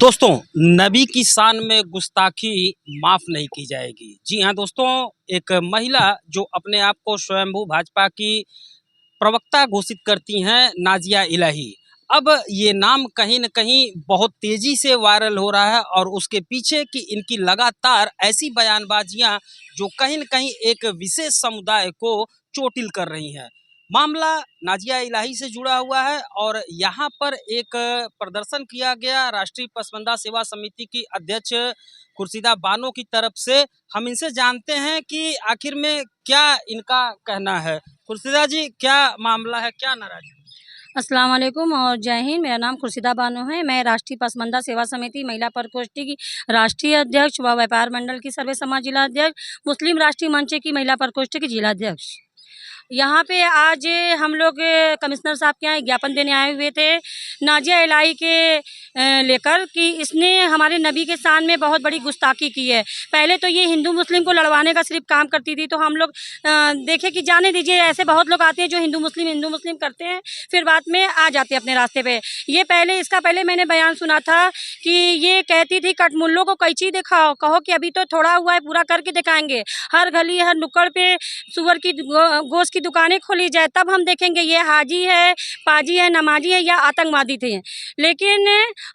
दोस्तों, नबी की शान में गुस्ताखी माफ़ नहीं की जाएगी। जी हाँ दोस्तों, एक महिला जो अपने आप को स्वयंभू भाजपा की प्रवक्ता घोषित करती हैं, नाज़िया इलाही। अब ये नाम कहीं न कहीं बहुत तेज़ी से वायरल हो रहा है और उसके पीछे की इनकी लगातार ऐसी बयानबाजियाँ जो कहीं न कहीं एक विशेष समुदाय को चोटिल कर रही हैं। मामला नाज़िया इलाही से जुड़ा हुआ है और यहाँ पर एक प्रदर्शन किया गया राष्ट्रीय पसमानदा सेवा समिति की अध्यक्ष खुर्शीदा बानो की तरफ से। हम इनसे जानते हैं कि आखिर में क्या इनका कहना है। खुर्शीदा जी, क्या मामला है, क्या नाराज़गी? अस्सलाम वालेकुम और जय हिंद। मेरा नाम खुर्शीदा बानो है। मैं राष्ट्रीय पसमानदा सेवा समिति महिला प्रकोष्ठी की राष्ट्रीय अध्यक्ष व व्यापार मंडल की सर्वे समाज जिला अध्यक्ष, मुस्लिम राष्ट्रीय मंच की महिला प्रकोष्ठी की जिला अध्यक्ष। यहाँ पे आज हम लोग कमिश्नर साहब के यहाँ ज्ञापन देने आए हुए थे नाज़िया इलाही के लेकर कि इसने हमारे नबी के शान में बहुत बड़ी गुस्ताखी की है। पहले तो ये हिंदू मुस्लिम को लड़वाने का सिर्फ काम करती थी, तो हम लोग देखे कि जाने दीजिए, ऐसे बहुत लोग आते हैं जो हिंदू मुस्लिम करते हैं, फिर बाद में आ जाते हैं अपने रास्ते पे। ये इसका पहले मैंने बयान सुना था कि ये कहती थी कटमुल्लों को कैंची दिखाओ, कहो कि अभी तो थोड़ा हुआ है, पूरा करके दिखाएंगे। हर गली हर नुक्कड़ पे सुअर की गोश्त की दुकानें खोली जाए, तब हम देखेंगे ये हाजी है, पाजी है, नमाजी है या आतंकवादी थे। लेकिन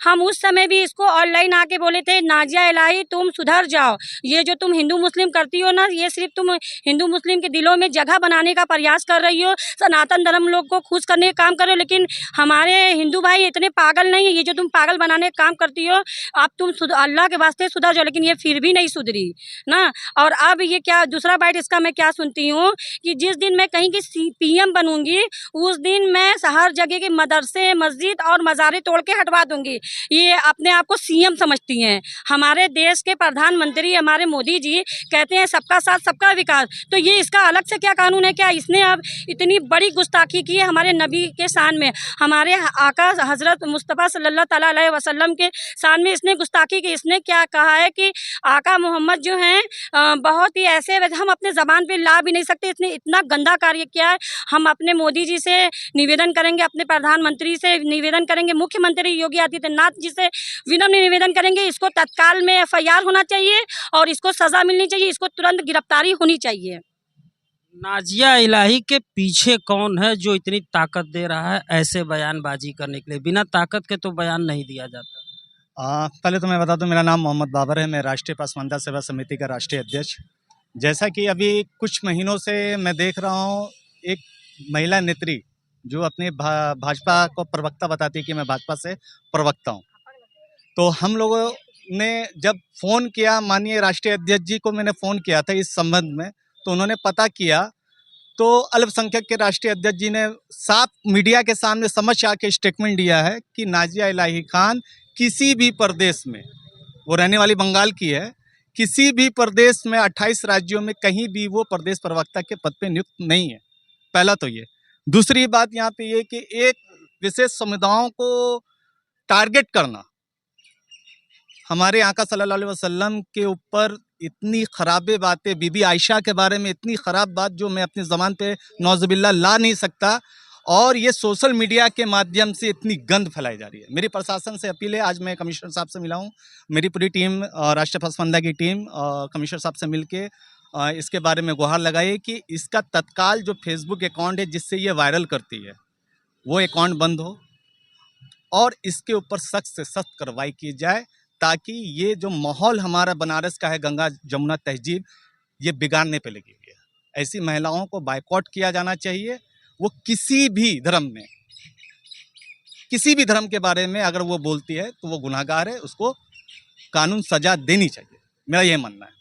हम उस समय भी इसको ऑनलाइन आके बोले थे, नाज़िया इलाही तुम सुधर जाओ, ये जो तुम हिंदू मुस्लिम करती हो ना, ये सिर्फ तुम हिंदू मुस्लिम के दिलों में जगह बनाने का प्रयास कर रही हो, सनातन धर्म लोग को खुश करने का काम कर रहे हो। लेकिन हमारे हिंदू भाई इतने पागल नहीं है, ये जो तुम पागल बनाने का काम करती हो, अब तुम अल्लाह के वास्ते सुधर जाओ। लेकिन ये फिर भी नहीं सुधरी ना। और अब ये क्या दूसरा बाइट इसका मैं क्या सुनती हूँ कि जिस दिन मैं कहीं की पीएम बनूंगी, उस दिन मैं हर जगह के मदरसे, मस्जिद और मज़ारे तोड़ के हटवा दूंगी। ये अपने आप को सीएम समझती हैं। हमारे देश के प्रधानमंत्री हमारे मोदी जी कहते हैं सबका साथ सबका विकास, तो ये इसका अलग से क्या कानून है? क्या इसने अब इतनी बड़ी गुस्ताखी की है हमारे नबी के शान में, हमारे आका हज़रत मुस्तफ़ा सल्लल्लाहु ताला अलैहि वसल्लम के शान में इसने गुस्ताखी की। इसने क्या कहा है कि आका मोहम्मद जो हैं बहुत ही ऐसे हम अपने ज़बान पे ला भी नहीं सकते, इसने इतना गंदा कार्य किया है। हम अपने मोदी जी से निवेदन करेंगे, अपने प्रधानमंत्री से निवेदन करेंगे, मुख्यमंत्री योगी आदित्यनाथ जी से विनम्र निवेदन करेंगे, इसको तत्काल में एफआईआर होना चाहिए और इसको सज़ा मिलनी चाहिए, इसको तुरंत गिरफ्तारी होनी चाहिए। नाज़िया इलाही के पीछे कौन है जो इतनी ताकत दे रहा है ऐसे बयानबाजी करने के लिए? बिना ताकत के तो बयान नहीं दिया जाता। पहले तो मैं बता दूं, मेरा नाम मोहम्मद बाबर है। मैं राष्ट्रीय पसमानदा सेवा समिति का राष्ट्रीय अध्यक्ष। जैसा कि अभी कुछ महीनों से मैं देख रहा हूं, एक महिला नेत्री जो अपने भाजपा को प्रवक्ता बताती है कि मैं भाजपा से प्रवक्ता हूं, तो हम लोगों ने जब फ़ोन किया, माननीय राष्ट्रीय अध्यक्ष जी को मैंने फ़ोन किया था इस संबंध में, तो उन्होंने पता किया, तो अल्पसंख्यक के राष्ट्रीय अध्यक्ष जी ने साफ मीडिया के सामने समझ आके स्टेटमेंट दिया है कि नाज़िया इलाही खान किसी भी प्रदेश में, वो रहने वाली बंगाल की है, किसी भी प्रदेश में 28 राज्यों में कहीं भी वो प्रदेश प्रवक्ता के पद पे नियुक्त नहीं है। पहला तो ये। दूसरी बात यहाँ पे ये कि एक विशेष समुदायों को टारगेट करना, हमारे आका सल्लल्लाहु अलैहि वसल्लम के ऊपर इतनी खराबे बातें, बीबी आयशा के बारे में इतनी ख़राब बात जो मैं अपनी ज़बान पे नौज़ुबिल्लाह ला नहीं सकता, और ये सोशल मीडिया के माध्यम से इतनी गंद फैलाई जा रही है। मेरी प्रशासन से अपील है, आज मैं कमिश्नर साहब से मिला हूँ, मेरी पूरी टीम राष्ट्रीय पसमानदा की टीम कमिश्नर साहब से मिलके इसके बारे में गुहार लगाई कि इसका तत्काल जो फेसबुक अकाउंट है जिससे ये वायरल करती है, वो अकाउंट बंद हो और इसके ऊपर सख्त से सख्त कार्रवाई की जाए, ताकि ये जो माहौल हमारा बनारस का है, गंगा जमुना तहजीब, ये बिगाड़ने पे लगी हुई है। ऐसी महिलाओं को बायकॉट किया जाना चाहिए। वो किसी भी धर्म में, किसी भी धर्म के बारे में अगर वो बोलती है तो वो गुनाहगार है, उसको कानून सजा देनी चाहिए, मेरा ये मानना है।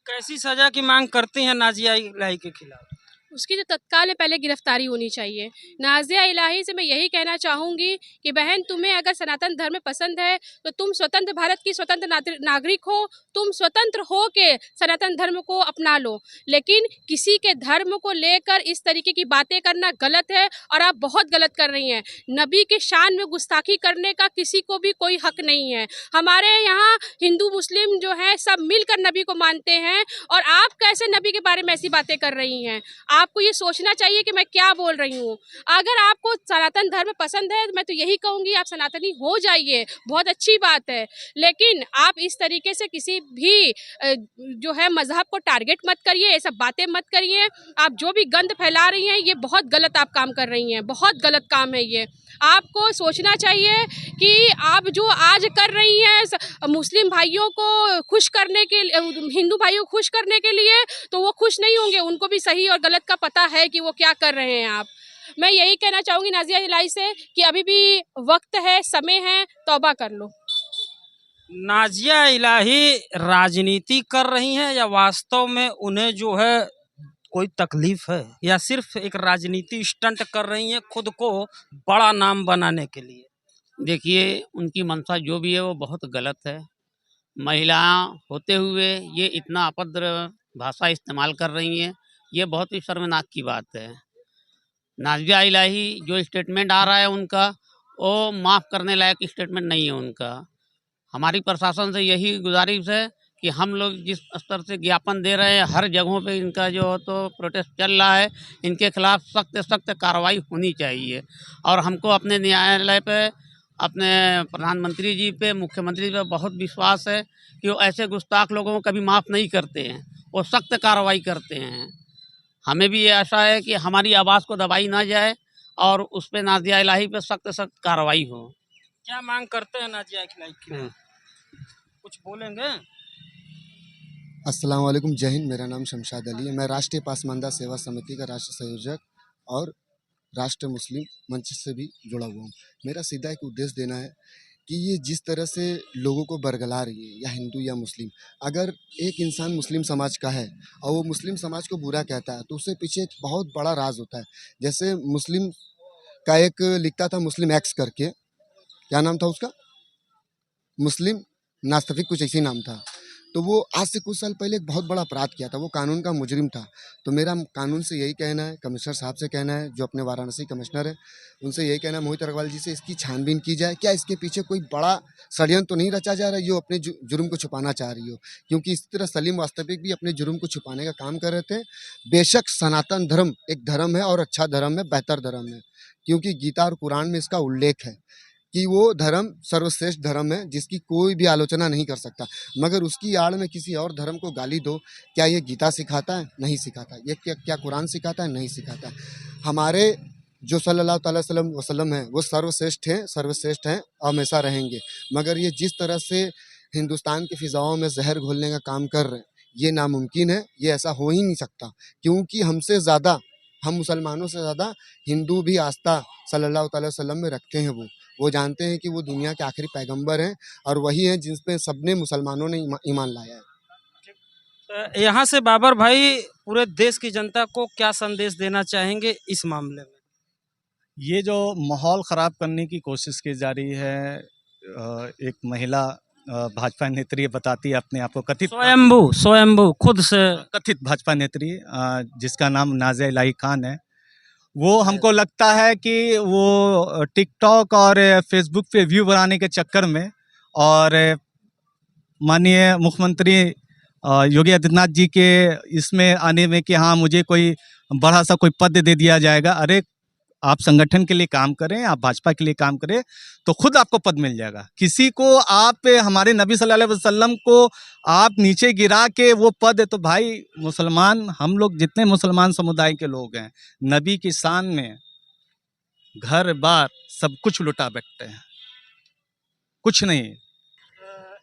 कैसी सजा की मांग करते हैं नाज़िया इलाही के खिलाफ? उसकी जो तत्काल में पहले गिरफ्तारी होनी चाहिए। नाज़िया इलाही से मैं यही कहना चाहूँगी कि बहन, तुम्हें अगर सनातन धर्म पसंद है तो तुम स्वतंत्र भारत की स्वतंत्र नागरिक हो, तुम स्वतंत्र हो के सनातन धर्म को अपना लो। लेकिन किसी के धर्म को लेकर इस तरीके की बातें करना गलत है और आप बहुत गलत कर रही हैं। नबी के शान में गुस्ताखी करने का किसी को भी कोई हक नहीं है। हमारे यहाँ हिंदू मुस्लिम जो है सब मिलकर नबी को मानते हैं, और आप कैसे नबी के बारे में ऐसी बातें कर रही हैं? आपको ये सोचना चाहिए कि मैं क्या बोल रही हूँ। अगर आपको सनातन धर्म पसंद है, मैं तो यही कहूँगी आप सनातनी हो जाइए, बहुत अच्छी बात है। लेकिन आप इस तरीके से किसी भी जो है मज़हब को टारगेट मत करिए, ये सब बातें मत करिए। आप जो भी गंद फैला रही हैं, ये बहुत गलत आप काम कर रही हैं, बहुत गलत काम है ये। आपको सोचना चाहिए कि आप जो आज कर रही हैं मुस्लिम भाइयों को खुश करने के हिंदू भाइयों को खुश करने के लिए, तो वो खुश नहीं होंगे, उनको भी सही और गलत का पता है कि वो क्या कर रहे हैं आप। मैं यही कहना चाहूँगी नाज़िया इलाही से कि अभी भी वक्त है, समय है, तौबा कर लो। नाजिया इलाही राजनीति कर रही हैं या वास्तव में उन्हें जो है कोई तकलीफ है, या सिर्फ एक राजनीति स्टंट कर रही हैं खुद को बड़ा नाम बनाने के लिए? देखिए, उनकी मंशा जो भी है वो बहुत गलत है। महिला होते हुए ये इतना अपद्र भाषा इस्तेमाल कर रही हैं, ये बहुत ही शर्मनाक की बात है। नाज़िया इलाही जो स्टेटमेंट आ रहा है उनका, वो माफ़ करने लायक स्टेटमेंट नहीं है उनका। हमारी प्रशासन से यही गुजारिश है कि हम लोग जिस स्तर से ज्ञापन दे रहे हैं, हर जगहों पे इनका जो तो प्रोटेस्ट चल रहा है, इनके खिलाफ सख्त सख्त कार्रवाई होनी चाहिए। और हमको अपने न्यायालय पे, अपने प्रधानमंत्री जी पे, मुख्यमंत्री पे बहुत विश्वास है कि वो ऐसे गुस्ताख लोगों को कभी माफ़ नहीं करते हैं, वो सख्त कार्रवाई करते हैं। हमें भी ये आशा है कि हमारी आवाज़ को दबाई ना जाए और उस पे नाज़िया इलाही पे सख्त सख्त कार्रवाई हो। क्या मांग करते हैं नाजिया इलाही की? कुछ बोलेंगे? अस्सलाम वालेकुम, जय हिंद। मेरा नाम शमशाद अली है। मैं राष्ट्रीय पासमानदा सेवा समिति का राष्ट्र संयोजक और राष्ट्र मुस्लिम मंच से भी जुड़ा हुआ हूँ। मेरा सीधा एक उद्देश्य देना है कि ये जिस तरह से लोगों को बरगला रही है, या हिंदू या मुस्लिम, अगर एक इंसान मुस्लिम समाज का है और वो मुस्लिम समाज को बुरा कहता है तो उसके पीछे एक बहुत बड़ा राज होता है। जैसे मुस्लिम का एक लिखता था मुस्लिम एक्स करके, क्या नाम था उसका, मुस्लिम नास्तफिक कुछ ऐसी नाम था। तो वो आज से कुछ साल पहले एक बहुत बड़ा अपराध किया था, वो कानून का मुजरिम था। तो मेरा कानून से यही कहना है, कमिश्नर साहब से कहना है, जो अपने वाराणसी कमिश्नर है, उनसे यही कहना है, मोहित अग्रवाल जी से, इसकी छानबीन की जाए। क्या इसके पीछे कोई बड़ा षड्यंत्र तो नहीं रचा जा रहा है जो अपने जुर्म को छुपाना चाह रही हो? क्योंकि इस तरह सलीम वास्तविक भी अपने जुर्म को छुपाने का काम कर रहे थे। बेशक सनातन धर्म एक धर्म है और अच्छा धर्म है, बेहतर धर्म है, क्योंकि गीता और कुरान में इसका उल्लेख है कि वो धर्म सर्वश्रेष्ठ धर्म है जिसकी कोई भी आलोचना नहीं कर सकता। मगर उसकी आड़ में किसी और धर्म को गाली दो, क्या ये गीता सिखाता है? नहीं सिखाता। ये क्या कुरान सिखाता है? नहीं सिखाता। हमारे जो सल्लल्लाहु अलैहि वसल्लम है वो सर्वश्रेष्ठ हैं, हमेशा रहेंगे। मगर ये जिस तरह से हिंदुस्तान की फिजाओं में जहर घोलने का काम कर रहे हैं, ये नामुमकिन है, ये ऐसा हो ही नहीं सकता। क्योंकि हमसे ज़्यादा, हम मुसलमानों से ज़्यादा हिंदू भी आस्था सल्लल्लाहु अलैहि वसल्लम में रखते हैं। वो जानते हैं कि वो दुनिया के आखिरी पैगंबर हैं और वही हैं जिन पे सबने मुसलमानों ने ईमान लाया है। यहाँ से बाबर भाई पूरे देश की जनता को क्या संदेश देना चाहेंगे इस मामले में? ये जो माहौल ख़राब करने की कोशिश की जा रही है, एक महिला भाजपा नेत्री बताती है अपने आप को, स्वयंभू खुद से कथित भाजपा नेत्री, जिसका नाम नाज़िया इलाही खान है। वो हमको लगता है कि वो टिकटॉक और फेसबुक पे व्यू बनाने के चक्कर में और माननीय मुख्यमंत्री योगी आदित्यनाथ जी के इसमें आने में कि हाँ मुझे कोई बड़ा सा कोई पद दे दिया जाएगा। अरे आप संगठन के लिए काम करें, आप भाजपा के लिए काम करें तो खुद आपको पद मिल जाएगा। किसी को आप, हमारे नबी सल्लल्लाहु अलैहि वसल्लम को आप नीचे गिरा के वो पद है, तो भाई मुसलमान, हम लोग जितने मुसलमान समुदाय के लोग हैं, नबी की शान में घर बार सब कुछ लुटा बैठते हैं, कुछ नहीं।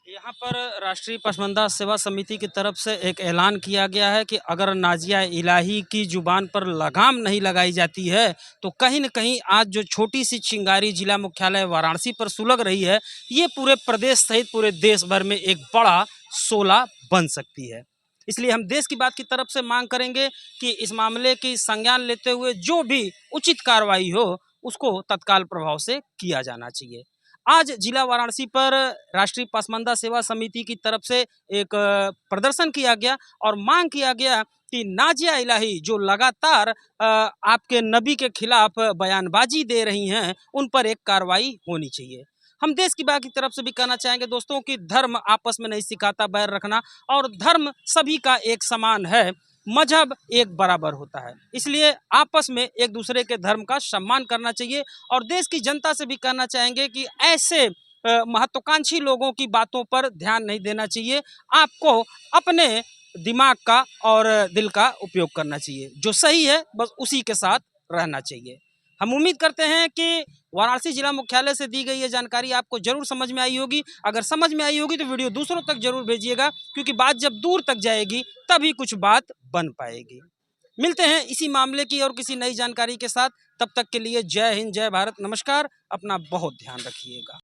यहाँ पर राष्ट्रीय पसमानदा सेवा समिति की तरफ से एक ऐलान किया गया है कि अगर नाजिया इलाही की जुबान पर लगाम नहीं लगाई जाती है तो कहीं न कहीं आज जो छोटी सी चिंगारी जिला मुख्यालय वाराणसी पर सुलग रही है, ये पूरे प्रदेश सहित पूरे देश भर में एक बड़ा शोला बन सकती है। इसलिए हम देश की बात की तरफ से मांग करेंगे कि इस मामले की संज्ञान लेते हुए जो भी उचित कार्रवाई हो उसको तत्काल प्रभाव से किया जाना चाहिए। आज जिला वाराणसी पर राष्ट्रीय पसमानदा सेवा समिति की तरफ से एक प्रदर्शन किया गया और मांग किया गया कि नाजिया इलाही जो लगातार आपके नबी के खिलाफ बयानबाजी दे रही हैं, उन पर एक कार्रवाई होनी चाहिए। हम देश की बात की तरफ से भी कहना चाहेंगे दोस्तों कि धर्म आपस में नहीं सिखाता बैर रखना, और धर्म सभी का एक समान है। मजहब एक बराबर होता है। इसलिए आपस में एक दूसरे के धर्म का सम्मान करना चाहिए और देश की जनता से भी कहना चाहेंगे कि ऐसे महत्वाकांक्षी लोगों की बातों पर ध्यान नहीं देना चाहिए। आपको अपने दिमाग का और दिल का उपयोग करना चाहिए। जो सही है बस उसी के साथ रहना चाहिए। हम उम्मीद करते हैं कि वाराणसी जिला मुख्यालय से दी गई ये जानकारी आपको जरूर समझ में आई होगी। अगर समझ में आई होगी तो वीडियो दूसरों तक जरूर भेजिएगा, क्योंकि बात जब दूर तक जाएगी तभी कुछ बात बन पाएगी। मिलते हैं इसी मामले की और किसी नई जानकारी के साथ। तब तक के लिए जय हिंद, जय भारत, नमस्कार। अपना बहुत ध्यान रखिएगा।